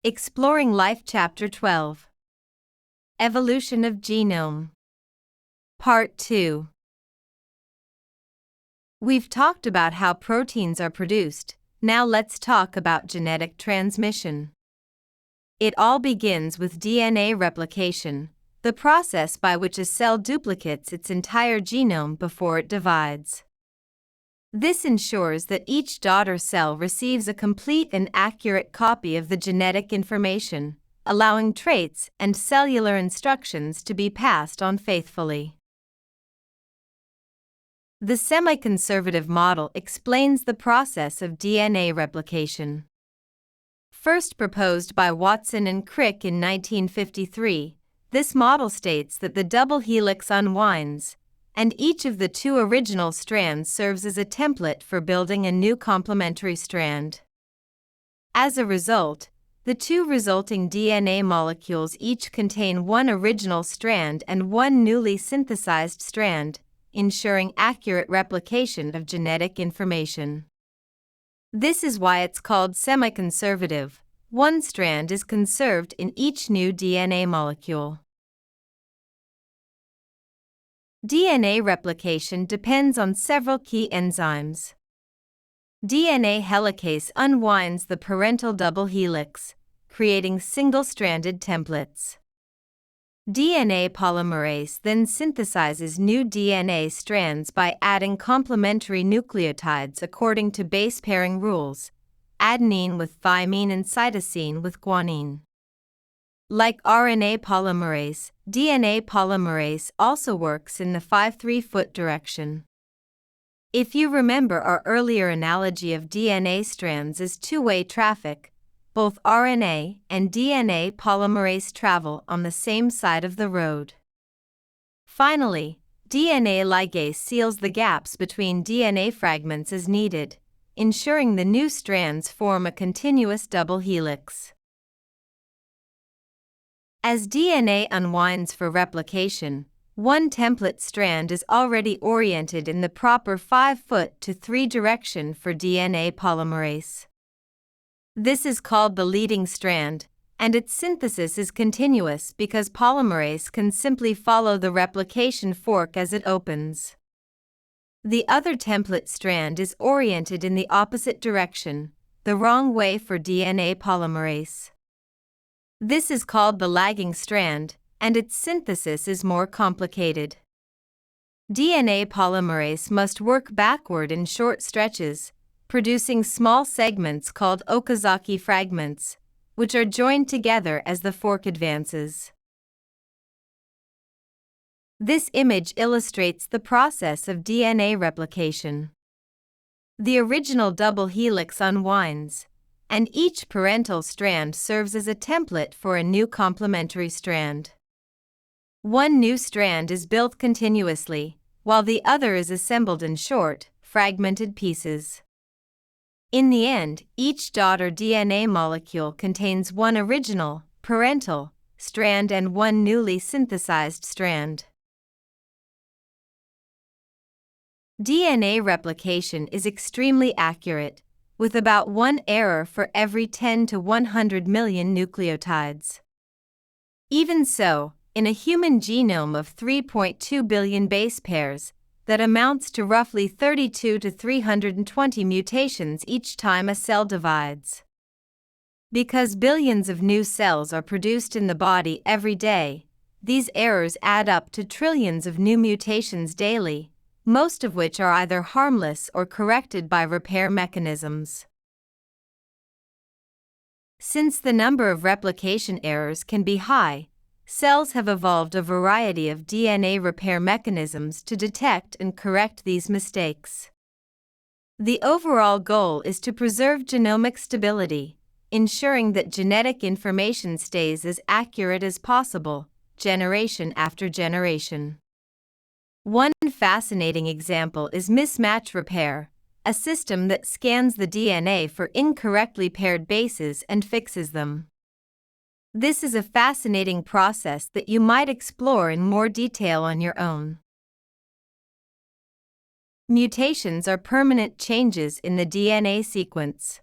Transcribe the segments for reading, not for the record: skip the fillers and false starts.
Exploring Life Chapter 12. Evolution of Genome. Part 2. We've talked about how proteins are produced, now let's talk about genetic transmission. It all begins with DNA replication, the process by which a cell duplicates its entire genome before it divides. This ensures that each daughter cell receives a complete and accurate copy of the genetic information, allowing traits and cellular instructions to be passed on faithfully. The semi-conservative model explains the process of DNA replication. First proposed by Watson and Crick in 1953, this model states that the double helix unwinds, and each of the two original strands serves as a template for building a new complementary strand. As a result, the two resulting DNA molecules each contain one original strand and one newly synthesized strand, ensuring accurate replication of genetic information. This is why it's called semi-conservative. One strand is conserved in each new DNA molecule. DNA replication depends on several key enzymes. DNA helicase unwinds the parental double helix, creating single-stranded templates. DNA polymerase then synthesizes new DNA strands by adding complementary nucleotides according to base pairing rules, adenine with thymine and cytosine with guanine. Like RNA polymerase, DNA polymerase also works in the 5-3 direction. If you remember our earlier analogy of DNA strands as two-way traffic, both RNA and DNA polymerase travel on the same side of the road. Finally, DNA ligase seals the gaps between DNA fragments as needed, ensuring the new strands form a continuous double helix. As DNA unwinds for replication, one template strand is already oriented in the proper 5-3 direction for DNA polymerase. This is called the leading strand, and its synthesis is continuous because polymerase can simply follow the replication fork as it opens. The other template strand is oriented in the opposite direction, the wrong way for DNA polymerase. This is called the lagging strand, and its synthesis is more complicated. DNA polymerase must work backward in short stretches, producing small segments called Okazaki fragments, which are joined together as the fork advances. This image illustrates the process of DNA replication. The original double helix unwinds, and each parental strand serves as a template for a new complementary strand. One new strand is built continuously, while the other is assembled in short, fragmented pieces. In the end, each daughter DNA molecule contains one original, parental, strand and one newly synthesized strand. DNA replication is extremely accurate, with about one error for every 10 to 100 million nucleotides. Even so, in a human genome of 3.2 billion base pairs, that amounts to roughly 32 to 320 mutations each time a cell divides. Because billions of new cells are produced in the body every day, these errors add up to trillions of new mutations daily, most of which are either harmless or corrected by repair mechanisms. Since the number of replication errors can be high, cells have evolved a variety of DNA repair mechanisms to detect and correct these mistakes. The overall goal is to preserve genomic stability, ensuring that genetic information stays as accurate as possible, generation after generation. One fascinating example is mismatch repair, a system that scans the DNA for incorrectly paired bases and fixes them. This is a fascinating process that you might explore in more detail on your own. Mutations are permanent changes in the DNA sequence.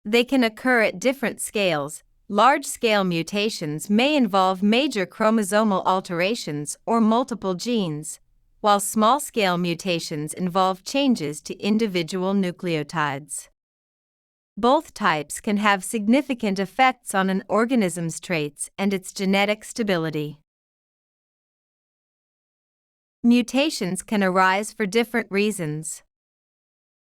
They can occur at different scales. Large-scale mutations may involve major chromosomal alterations or multiple genes, while small-scale mutations involve changes to individual nucleotides. Both types can have significant effects on an organism's traits and its genetic stability. Mutations can arise for different reasons.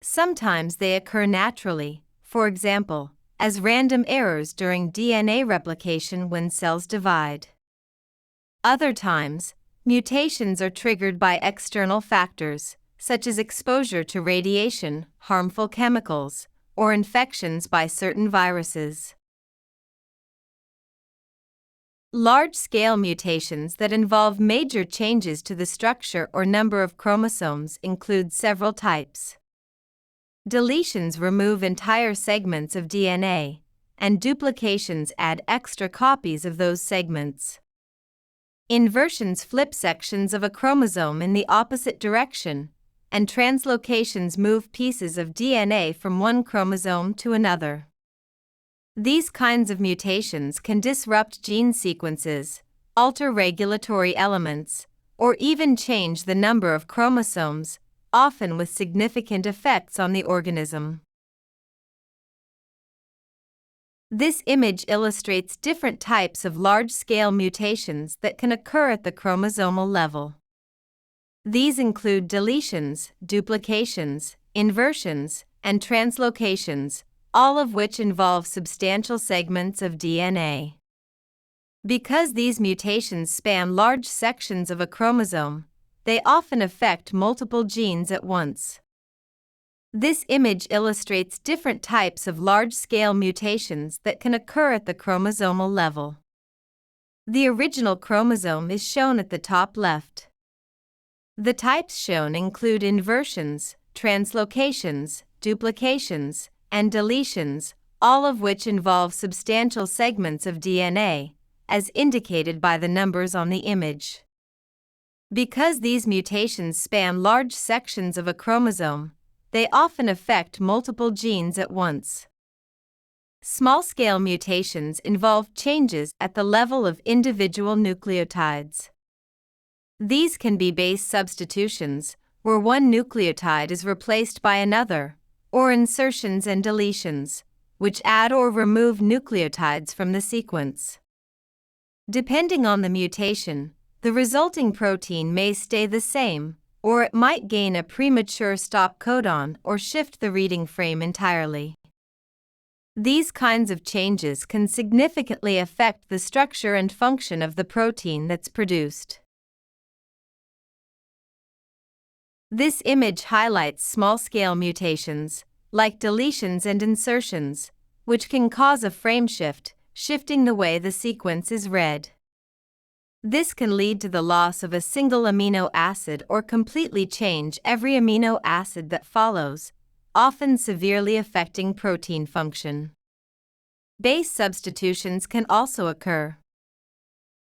Sometimes they occur naturally, for example, as random errors during DNA replication when cells divide. Other times, mutations are triggered by external factors, such as exposure to radiation, harmful chemicals, or infections by certain viruses. Large-scale mutations that involve major changes to the structure or number of chromosomes include several types. Deletions remove entire segments of DNA, and duplications add extra copies of those segments. Inversions flip sections of a chromosome in the opposite direction, and translocations move pieces of DNA from one chromosome to another. These kinds of mutations can disrupt gene sequences, alter regulatory elements, or even change the number of chromosomes, often with significant effects on the organism. This image illustrates different types of large-scale mutations that can occur at the chromosomal level. These include deletions, duplications, inversions, and translocations, all of which involve substantial segments of DNA. Because these mutations span large sections of a chromosome, they often affect multiple genes at once. This image illustrates different types of large-scale mutations that can occur at the chromosomal level. The original chromosome is shown at the top left. The types shown include inversions, translocations, duplications, and deletions, all of which involve substantial segments of DNA, as indicated by the numbers on the image. Because these mutations span large sections of a chromosome, they often affect multiple genes at once. Small-scale mutations involve changes at the level of individual nucleotides. These can be base substitutions, where one nucleotide is replaced by another, or insertions and deletions, which add or remove nucleotides from the sequence. Depending on the mutation, the resulting protein may stay the same, or it might gain a premature stop codon or shift the reading frame entirely. These kinds of changes can significantly affect the structure and function of the protein that's produced. This image highlights small-scale mutations, like deletions and insertions, which can cause a frame shift, shifting the way the sequence is read. This can lead to the loss of a single amino acid or completely change every amino acid that follows, often severely affecting protein function. Base substitutions can also occur.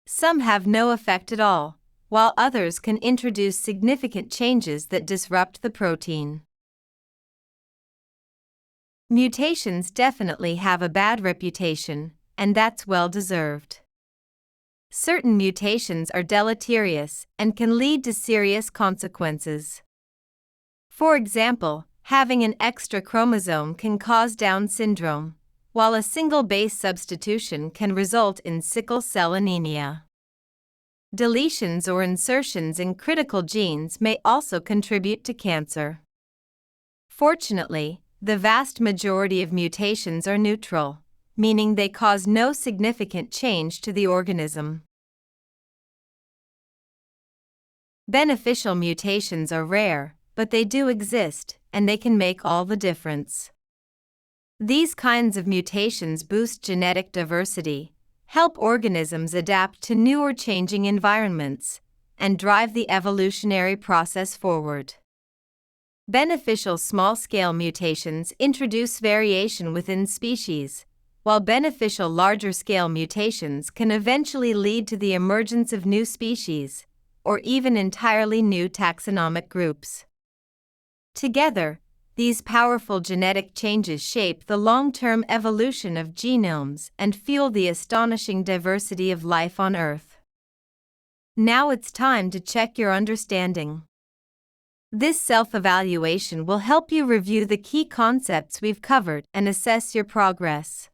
Some have no effect at all, while others can introduce significant changes that disrupt the protein. Mutations definitely have a bad reputation, and that's well deserved. Certain mutations are deleterious and can lead to serious consequences. For example, having an extra chromosome can cause Down syndrome, while a single base substitution can result in sickle cell anemia. Deletions or insertions in critical genes may also contribute to cancer. Fortunately, the vast majority of mutations are neutral, meaning they cause no significant change to the organism. Beneficial mutations are rare, but they do exist, and they can make all the difference. These kinds of mutations boost genetic diversity, help organisms adapt to new or changing environments, and drive the evolutionary process forward. Beneficial small-scale mutations introduce variation within species, while beneficial larger-scale mutations can eventually lead to the emergence of new species, or even entirely new taxonomic groups. Together, These powerful genetic changes shape the long-term evolution of genomes and fuel the astonishing diversity of life on Earth. Now it's time to check your understanding. This self-evaluation will help you review the key concepts we've covered and assess your progress.